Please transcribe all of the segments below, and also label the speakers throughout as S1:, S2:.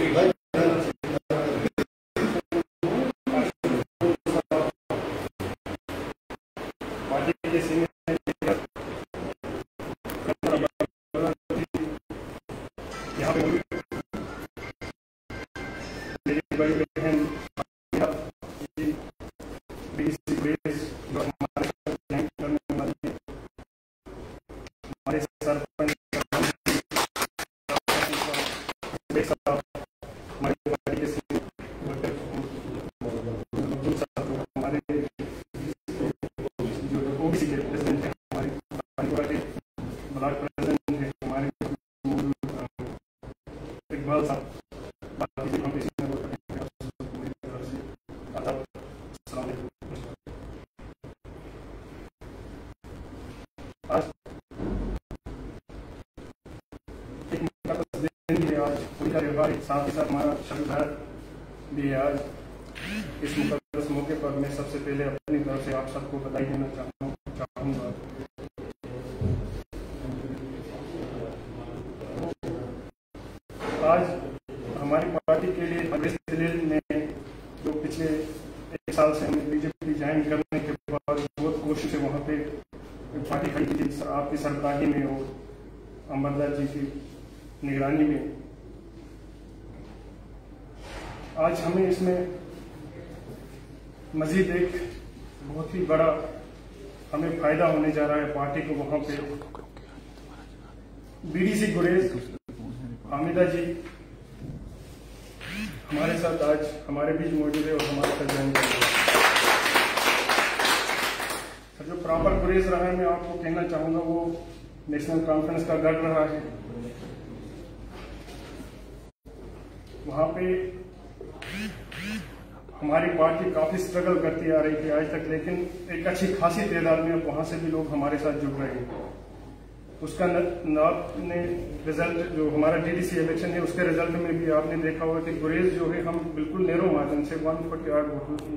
S1: यहाँ पे मेरी बड़ी बहन हमारे सरपंच हमारे ओबीसी के प्रेसिडेंट है, हमारे ब्लॉक प्रेसिडेंट है, हमारे इकबाल साहब, बाकी हम किसी ने आज एक दिन है, आज पूरी का व्यवहार साथ ही साथ हमारा शब्दहार भी है। आज इस मुकद्दस मौके पर मैं सबसे पहले अपनी तरफ से आप सबको बधाई देना चाहूँगा। आज हमारी पार्टी के लिए दिल्ली में जो पिछले 1 साल से हमने बीजेपी ज्वाइन करने के बाद बहुत कोशिश है, वहाँ पे पार्टी खड़ी थी आपकी सरकारी में और अमरदास जी की निगरानी में। आज हमें इसमें मजीद एक बहुत ही बड़ा हमें फायदा होने जा रहा है। पार्टी को वहाँ पे बीडीसी गुरेज हामिदा जी हमारे साथ आज हमारे बीच मौजूद है और हमारे साथ ज्वाइन कर रहे हैं। जो प्रॉपर गुरेज रहा है, मैं आपको कहना चाहूंगा, वो नेशनल कॉन्फ्रेंस का गढ़ रहा है। वहां पे हमारी पार्टी काफी स्ट्रगल करती आ रही थी आज तक, लेकिन एक अच्छी खासी तादाद में अब वहां से भी लोग हमारे साथ जुड़ रहे हैं। उसका आपने रिजल्ट जो हमारा डीडीसी इलेक्शन है, उसके रिजल्ट में भी आपने देखा होगा कि गुरेज जो है हम बिल्कुल नैरो मार्जिन से 148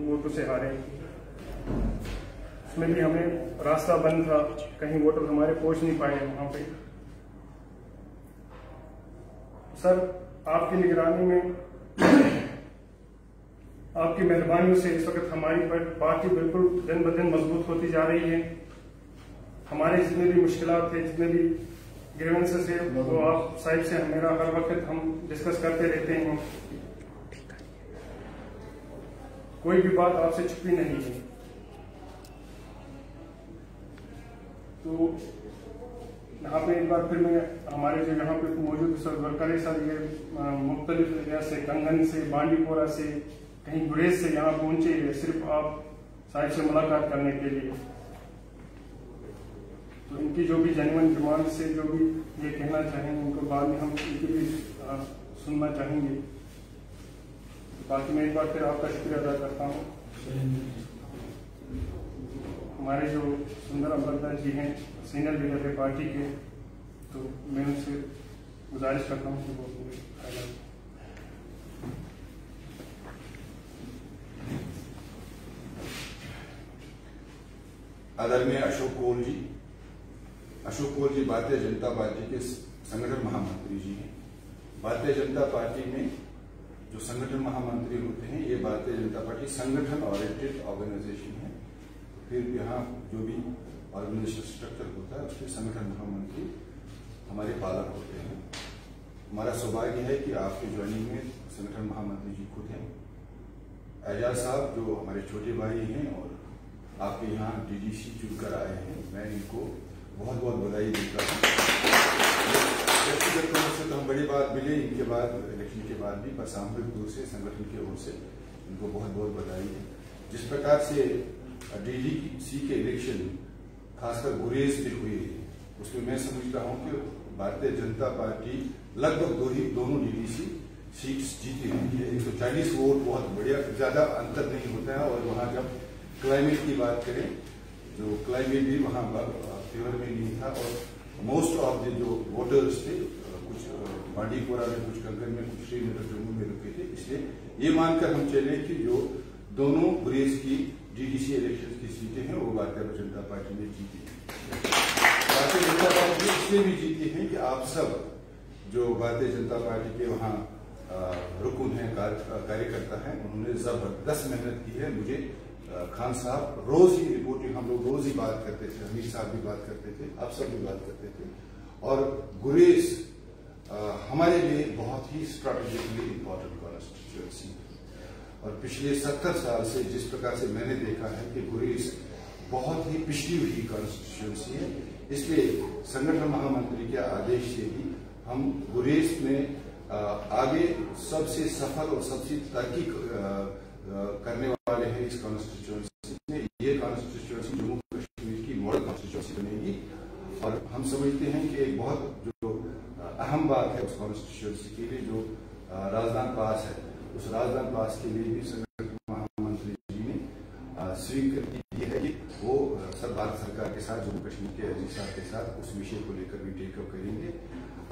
S1: वोटों से हारे। उसमें भी हमें रास्ता बंद था, कहीं वोटर हमारे पहुंच नहीं पाए वहां पे। सर, आपकी निगरानी में, आपकी मेहरबानियों से इस वक्त हमारी पार्टी बिल्कुल दिन ब दिन मजबूत होती जा रही है। हमारे जितने भी मुश्किलात थे, जितने भी ग्रीवेंसेस है, वो आप साइड से मेरा हर वक्त हम डिस्कस करते रहते हैं। कोई भी बात आपसे छुपी नहीं है। तो यहाँ पे एक बार फिर मैं हमारे जो यहाँ पे मौजूद सर वर्कर है सर, ये मुख्तलिफ एरिया से, कंगन से, बांडीपोरा से, कहीं गुरेज से यहाँ पहुंचे है सिर्फ आप साहिब से मुलाकात करने के लिए। तो इनकी जो भी जेन्युइन डिमांड से जो भी ये कहना चाहेंगे, उनको बाद में हम इनकी भी सुनना चाहेंगे। बाकी मैं एक बार फिर आपका शुक्रिया अदा करता हूँ। हमारे जो सुंदर अमरदास जी हैं, सीनियर लीडर है पार्टी के, तो मैं उनसे गुजारिश करता हूँ कि वो
S2: आदरणीय अशोक कोल जी भारतीय जनता पार्टी के संगठन महामंत्री जी हैं। भारतीय जनता पार्टी में जो संगठन महामंत्री होते हैं, ये भारतीय जनता पार्टी संगठन ओरिएंटेड ऑर्गेनाइजेशन है। फिर यहाँ जो भी ऑर्गेनाइजेशन स्ट्रक्चर होता है, उसके संगठन महामंत्री हमारे पालक होते हैं। हमारा सौभाग्य है कि आपके ज्वाइनिंग में संगठन महामंत्री जी खुद हैं। एजाज साहब जो हमारे छोटे भाई हैं और आपके यहाँ डीडीसी चुनकर आए हैं, मैं इनको बहुत बहुत बधाई देता हूँ। व्यक्तिगत तौर से तो हम बड़ी बात मिले इनके बाद, इलेक्शन के बाद भी, पर सामूहिक रूप से संगठन की ओर से इनको बहुत बहुत बधाई है। जिस प्रकार से डीडीसी के इलेक्शन खासकर गुरेज में हुए, उसमें मैं समझता हूँ कि भारतीय जनता पार्टी लगभग दोनों डीडीसी सीट्स जीती हुई है। 140 वोट बहुत बढ़िया, ज्यादा अंतर नहीं होता है। और वहाँ जब क्लाइमेट की बात करें, जो क्लाइमेट भी वहाँ फेवर में नहीं था और मोस्ट ऑफ द जो वोटर्स थे, कुछ बांडीपोरा में, कुछ कंगन में, कुछ श्रीनगर जम्मू में रुके थे। इसलिए ये मानकर हम चले कि जो दोनों गुरेज की डीडीसी इलेक्शन की सीटें हैं, वो भारतीय जनता पार्टी ने जीती है। भारतीय जनता पार्टी इसलिए भी जीती है कि आप सब जो भारतीय जनता पार्टी के वहाँ रुकन है, कार्यकर्ता हैं, उन्होंने जबरदस्त मेहनत की है। मुझे खान साहब रोज ही रिपोर्टिंग, हम लोग रोज ही बात करते थे, हमीद साहब भी बात करते थे, आप सब भी बात करते थे। और गुरेज हमारे लिए बहुत ही स्ट्रैटेजिकली इंपॉर्टेंट कॉन्स्टिट्यूएंसी है। और पिछले 70 साल से जिस प्रकार से मैंने देखा है कि गुरेज बहुत ही पिछड़ी हुई कॉन्स्टिट्यूएंसी है, इसलिए संगठन महामंत्री के आदेश से ही हम गुरेज में आगे सबसे सफल और सबसे तरक्की करने वाले हैं। इस कॉन्स्टिट्यूएंसी में ये कॉन्स्टिट्यूएंसी जम्मू कश्मीर की मॉडल कॉन्स्टिट्यूएंसी बनेगी। और हम समझते हैं कि एक बहुत जो अहम बात है उस कॉन्स्टिट्यूएंसी के लिए जो राजदान पास है, उस राजदान पास के लिए भी संगठन महामंत्री जी ने स्वीकृति दी है कि वो भारत सरकार के साथ, जम्मू कश्मीर के अजीज साहब के साथ उस विषय को लेकर भी टेकअप करेंगे।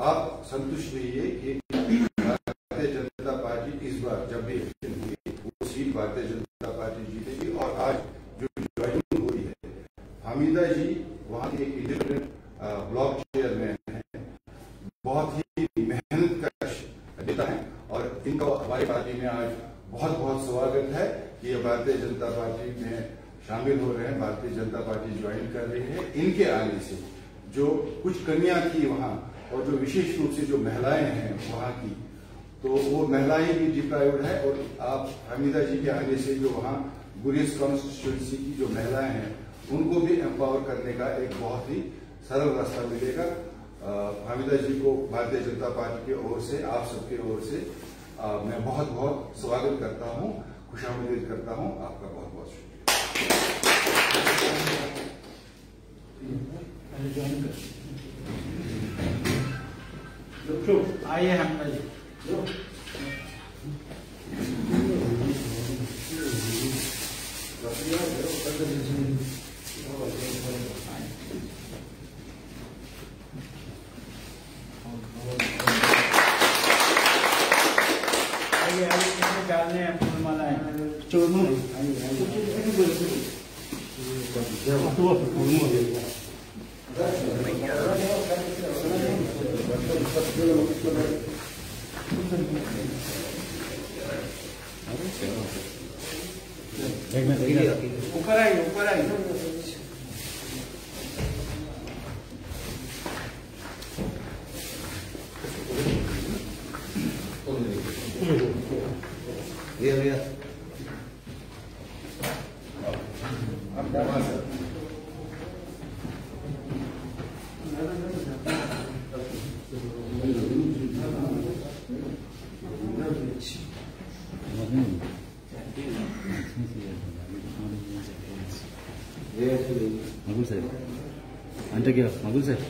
S2: आप संतुष्ट रहिए कि भारतीय जनता पार्टी इस बार जब भी इलेक्शन हुई वो सीट भारतीय जनता पार्टी जीतेगी। और आज जो ज्वाइनिंग हुई है, हामिदा जी वहां के इंडिपेंडेंट ब्लॉक चेयरमैन है, बहुत ही मेहनत का नेता है और इनका हमारी पार्टी में आज बहुत बहुत स्वागत है कि ये भारतीय जनता पार्टी में शामिल हो रहे हैं, भारतीय जनता पार्टी ज्वाइन कर रही है। इनके आने से जो कुछ कमियां थी वहां और जो विशेष रूप से जो महिलाएं हैं वहां की, तो वो महिलाएं भी डिप्राइव्ड है। और आप हामिदा जी के आने से जो वहां गुरेज कॉन्स्टिट्यूएंसी की जो महिलाएं हैं उनको भी एम्पावर करने का एक बहुत ही सरल रास्ता मिलेगा। हामिदा जी को भारतीय जनता पार्टी की ओर से, आप सबके ओर से मैं बहुत बहुत स्वागत करता हूं, खुशामदीद करता हूं। आपका बहुत बहुत शुक्रिया।
S3: आइए हामिदा जी। ऊपर आइए, ऊपर आइए।
S4: मगुल साहब अंटे क्या मगुल साहब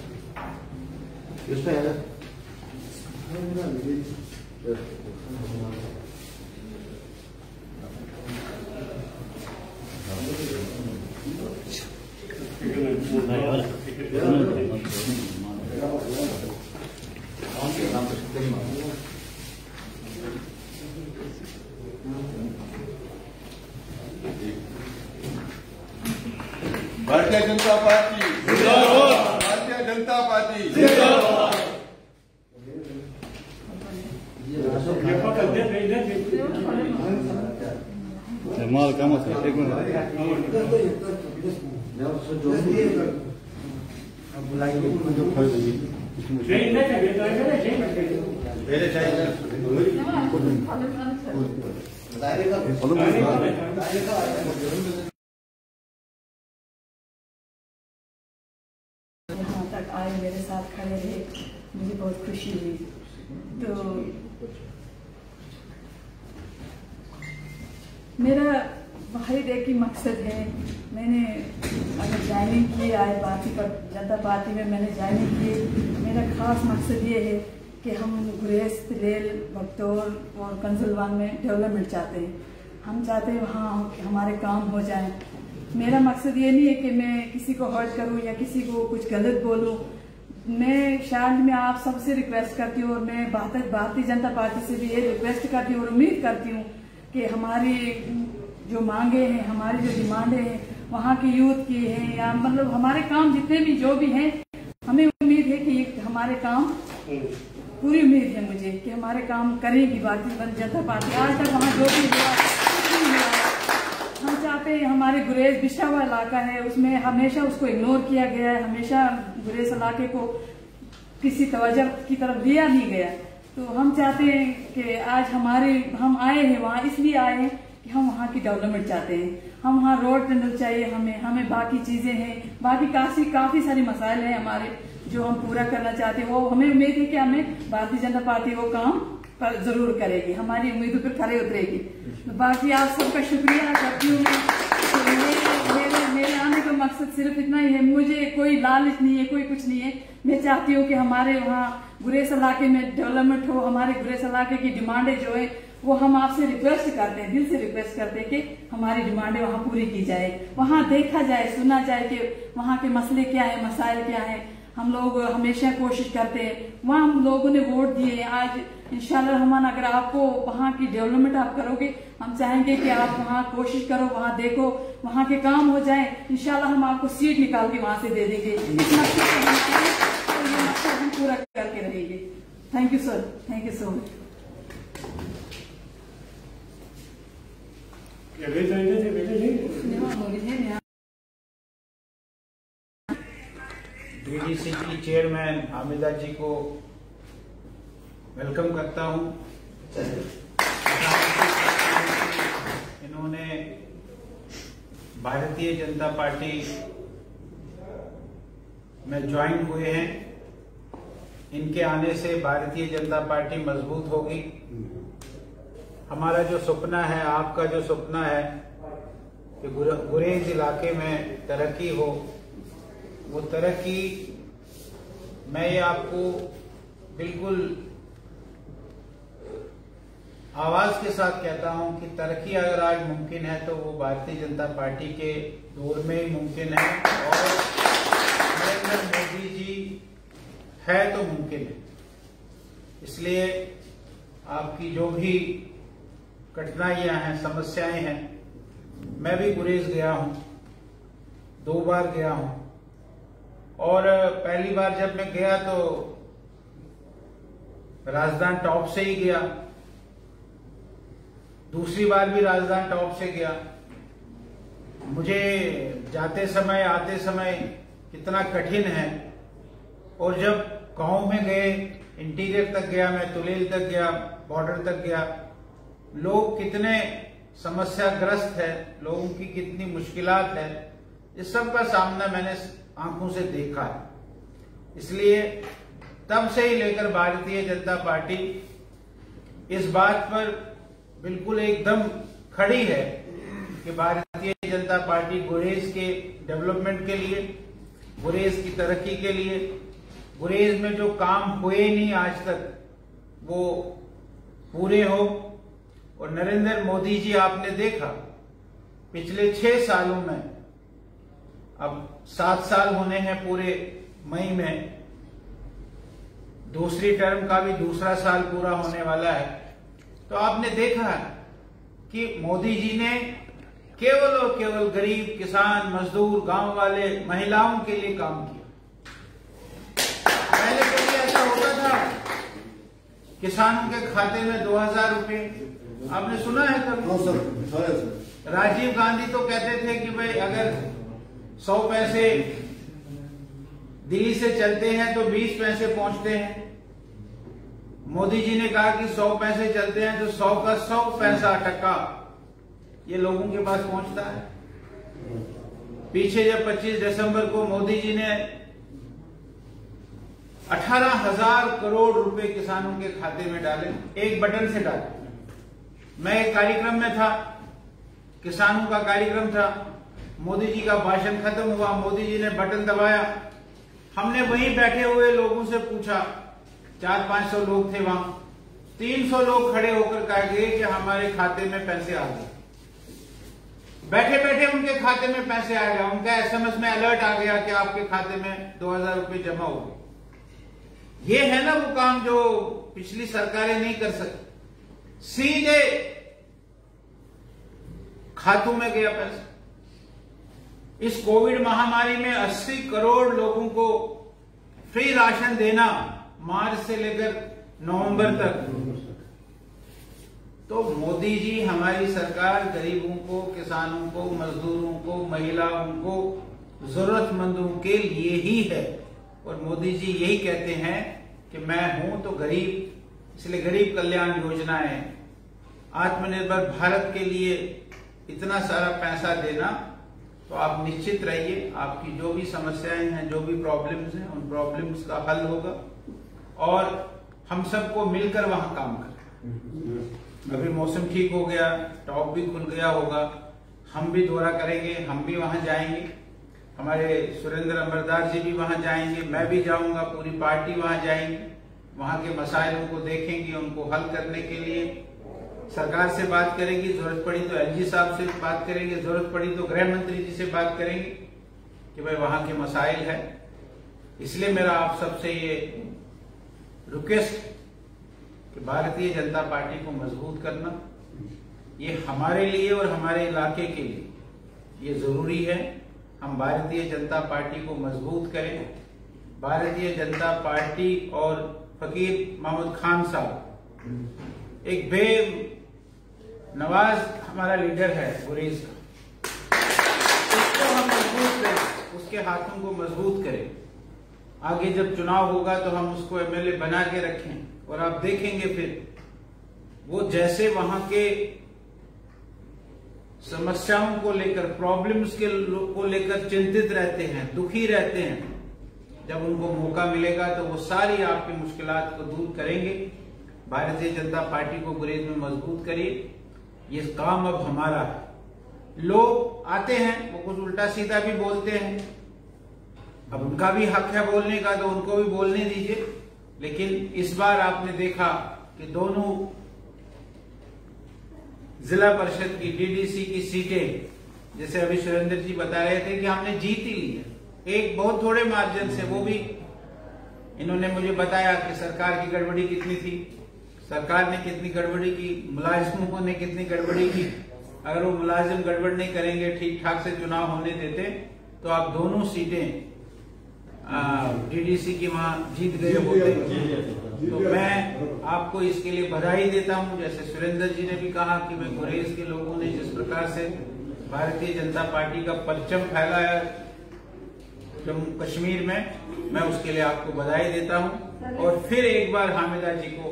S2: भारतीय जनता पार्टी जिंदाबाद, भारतीय जनता पार्टी जिंदाबाद।
S4: माल काम है एक मिनट
S5: यहाँ तक आए, मेरे साथ खड़े रहे, मुझे बहुत खुशी हुई। तो मेरा बाहरी एक ही मकसद है, मैंने अगर ज्वाइनिंग की आज भारतीय जनता पार्टी में मैंने ज्वाइनिंग की, मेरा खास मकसद ये है कि हम गुरेज, तिलेल, बगतौर और कंजलवान में डेवलपमेंट चाहते हैं। हम चाहते हैं वहाँ हमारे काम हो जाएं। मेरा मकसद ये नहीं है कि मैं किसी को हर्ट करूं या किसी को कुछ गलत बोलूं। मैं शायद मैं आप सबसे रिक्वेस्ट करती हूँ और मैं भारतीय जनता पार्टी से भी ये रिक्वेस्ट करती हूँ और उम्मीद करती हूँ कि हमारी जो मांगे हैं, हमारी जो डिमांडें हैं वहाँ के यूथ की हैं या मतलब हमारे काम जितने भी जो भी हैं, हमें उम्मीद है कि हमारे काम पूरी उम्मीद है मुझे कि हमारे काम करेगी भारतीय जनता पार्टी। आज तक वहाँ जो भी हुआ कुछ नहीं हुआ। हम चाहते हैं, हमारे गुरेज बिछड़ा हुआ इलाका है, उसमें हमेशा उसको इग्नोर किया गया है, हमेशा गुरेज इलाके को किसी तवज्जो की तरफ लिया नहीं गया। तो हम चाहते हैं कि आज हम आए हैं वहाँ, इसलिए आए हैं कि हम वहाँ की डेवलपमेंट चाहते हैं। हम वहाँ रोड टनल चाहिए, हमें बाकी चीजें हैं, बाकी काफी सारी मसाइल हैं हमारे जो हम पूरा करना चाहते हैं। वो हमें उम्मीद है कि हमें भारतीय जनता पार्टी वो काम पर जरूर करेगी, हमारी उम्मीदों पर खरे उतरेगी। तो बाकी आप सबका शुक्रिया करती हूँ। मेरे आने का मकसद सिर्फ इतना ही है, मुझे कोई लालच नहीं है, कोई कुछ नहीं है। मैं चाहती हूँ कि हमारे वहाँ गुरेज इलाके में डेवलपमेंट हो। हमारे गुरेज इलाके की डिमांडें जो है वो हम आपसे रिक्वेस्ट करते हैं, दिल से रिक्वेस्ट करते हैं कि हमारी डिमांडें वहाँ पूरी की जाए, वहाँ देखा जाए, सुना जाए कि वहाँ के मसले क्या है, मसाइल क्या है। हम लोग हमेशा कोशिश करते हैं, वहाँ हम लोगों ने वोट दिए। आज इंशाल्लाह रहमान अगर आपको वहाँ की डेवलपमेंट आप करोगे, हम चाहेंगे कि आप वहाँ कोशिश करो, वहाँ देखो, वहाँ के काम हो जाए। इंशाल्लाह हम आपको सीट निकाल के वहाँ से दे देंगे। इस मकसद से ये मकसद हम पूरा करके रहेंगे। Thank you sir, thank you so much.
S3: DDC की चेयरमैन हामिदा जी को वेलकम करता हूं। इन्होंने भारतीय जनता पार्टी में ज्वाइन हुए हैं। इनके आने से भारतीय जनता पार्टी मजबूत होगी। हमारा जो सपना है, आपका जो सपना है कि गुरेज इलाके में तरक्की हो, वो तरक्की मैं ये आपको बिल्कुल आवाज के साथ कहता हूं कि तरक्की अगर आज मुमकिन है तो वो भारतीय जनता पार्टी के दौर में ही मुमकिन है, और नरेंद्र मोदी जी है तो मुमकिन है। इसलिए आपकी जो भी कठिनाइयां हैं, समस्याएं हैं, मैं भी गुरेज गया हूं, 2 बार गया हूं। और पहली बार जब मैं गया तो राजधानी टॉप से ही गया, दूसरी बार भी राजधानी टॉप से गया। मुझे जाते समय आते समय कितना कठिन है। और जब गांव में गए, इंटीरियर तक गया, मैं तुलेल तक गया, बॉर्डर तक गया, लोग कितने समस्याग्रस्त है, लोगों की कितनी मुश्किलात है, इस सब का सामना मैंने आंखों से देखा है। इसलिए तब से ही लेकर भारतीय जनता पार्टी इस बात पर बिल्कुल एकदम खड़ी है कि भारतीय जनता पार्टी गुरेज के डेवलपमेंट के लिए, गुरेज की तरक्की के लिए, गुरेज में जो काम हुए नहीं आज तक वो पूरे हो। और नरेंद्र मोदी जी आपने देखा पिछले 6 सालों में, अब 7 साल होने हैं पूरे मई में, दूसरी टर्म का भी दूसरा साल पूरा होने वाला है। तो आपने देखा है कि मोदी जी ने केवल और केवल गरीब, किसान, मजदूर, गांव वाले, महिलाओं के लिए काम किया। पहले कभी ऐसा होता था किसानों के खाते में 2000 रुपए, आपने सुना है कभी? राजीव गांधी तो कहते थे कि भाई अगर 100 पैसे दिल्ली से चलते हैं तो 20 पैसे पहुंचते हैं। मोदी जी ने कहा कि 100 पैसे चलते हैं तो 100 का 100 पैसा टका ये लोगों के पास पहुंचता है। पीछे जब 25 दिसंबर को मोदी जी ने 18,000 करोड़ रुपए किसानों के खाते में डाले, एक बटन से डाले। मैं एक कार्यक्रम में था, किसानों का कार्यक्रम था, मोदी जी का भाषण खत्म हुआ, मोदी जी ने बटन दबाया, हमने वहीं बैठे हुए लोगों से पूछा, 400-500 लोग थे वहां, 300 लोग खड़े होकर कह गए कि हमारे खाते में पैसे आ गए। बैठे बैठे उनके खाते में पैसे आ गया, उनका एसएमएस में अलर्ट आ गया कि आपके खाते में 2000 रुपए जमा हो गए। ये है ना वो काम जो पिछली सरकारें नहीं कर सकती। सीधे खातों में गया पैसा। इस कोविड महामारी में 80 करोड़ लोगों को फ्री राशन देना मार्च से लेकर नवंबर तक। तो मोदी जी, हमारी सरकार गरीबों को, किसानों को, मजदूरों को, महिलाओं को, जरूरतमंदों के लिए ही है। और मोदी जी यही कहते हैं कि मैं हूं तो गरीब, इसलिए गरीब कल्याण योजनाएं, आत्मनिर्भर भारत के लिए इतना सारा पैसा देना। तो आप निश्चित रहिए, आपकी जो भी समस्याएं हैं, जो भी प्रॉब्लम्स हैं, उन प्रॉब्लम्स का हल होगा और हम सबको मिलकर वहां काम करें। अभी मौसम ठीक हो गया, टॉप भी खुल गया होगा, हम भी दौरा करेंगे, हम भी वहां जाएंगे, हमारे सुरेंद्र अंबरदार जी भी वहां जाएंगे, मैं भी जाऊंगा, पूरी पार्टी वहां जाएंगे, वहां के मसाइलों को देखेंगे, उनको हल करने के लिए सरकार से बात करेंगे, जरूरत पड़ी तो एलजी साहब से बात करेंगे, जरूरत पड़ी तो गृह मंत्री जी से बात करेंगे कि भाई वहां के मसाइल है। इसलिए मेरा आप सबसे ये रिक्वेस्ट कि भारतीय जनता पार्टी को मजबूत करना, ये हमारे लिए और हमारे इलाके के लिए ये जरूरी है। हम भारतीय जनता पार्टी को मजबूत करें। भारतीय जनता पार्टी और फकीर महमूद खान साहब, एक बेनवाज हमारा लीडर है गुरेज का, उसको हम मजबूत करें, उसके हाथों को मजबूत करें। आगे जब चुनाव होगा तो हम उसको एमएलए बना के रखें और आप देखेंगे फिर वो जैसे वहां के समस्याओं को लेकर, प्रॉब्लम्स को लेकर चिंतित रहते हैं, दुखी रहते हैं, जब उनको मौका मिलेगा तो वो सारी आपकी मुश्किलात को दूर करेंगे। भारतीय जनता पार्टी को गुरेज में मजबूत करिए, ये काम अब हमारा है। लोग आते हैं, वो कुछ उल्टा सीधा भी बोलते हैं, अब उनका भी हक है बोलने का, तो उनको भी बोलने दीजिए। लेकिन इस बार आपने देखा कि दोनों जिला परिषद की, डीडीसी की सीटें, जैसे अभी सुरेंद्र जी बता रहे थे कि हमने जीत ही ली है, एक बहुत थोड़े मार्जिन से। वो भी इन्होंने मुझे बताया कि सरकार की गड़बड़ी कितनी थी, सरकार ने कितनी गड़बड़ी की, मुलाजिमों ने कितनी गड़बड़ी की। अगर वो मुलाजिम गड़बड़ नहीं करेंगे, ठीक ठाक से चुनाव होने देते, तो आप दोनों सीटें डीडीसी की वहां जीत गए होते। तो मैं आपको इसके लिए बधाई देता हूं। जैसे सुरेंद्र जी ने भी कहा कि मैं गुरेज के लोगों ने जिस प्रकार से भारतीय जनता पार्टी का परचम फैलाया जम्मू कश्मीर में, मैं उसके लिए आपको बधाई देता हूं। और फिर एक बार हामिदा जी को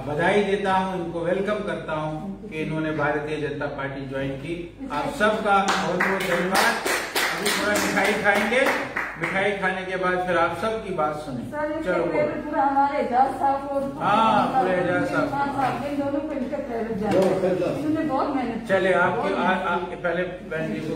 S3: बधाई देता हूं, इनको वेलकम करता हूं कि इन्होंने भारतीय जनता पार्टी ज्वाइन की। आप सबका बहुत बहुत धन्यवाद। अभी थोड़ा मिठाई खाएंगे, मिठाई खाने के बाद फिर आप सबकी बात सुने। चलो
S5: पूरा हमारे एजाज साहब और
S3: पूरे एजाज साहब
S5: इन दोनों को इनका प्रेरित बहुत मेहनत।
S3: चले आपके पहले बहन जी को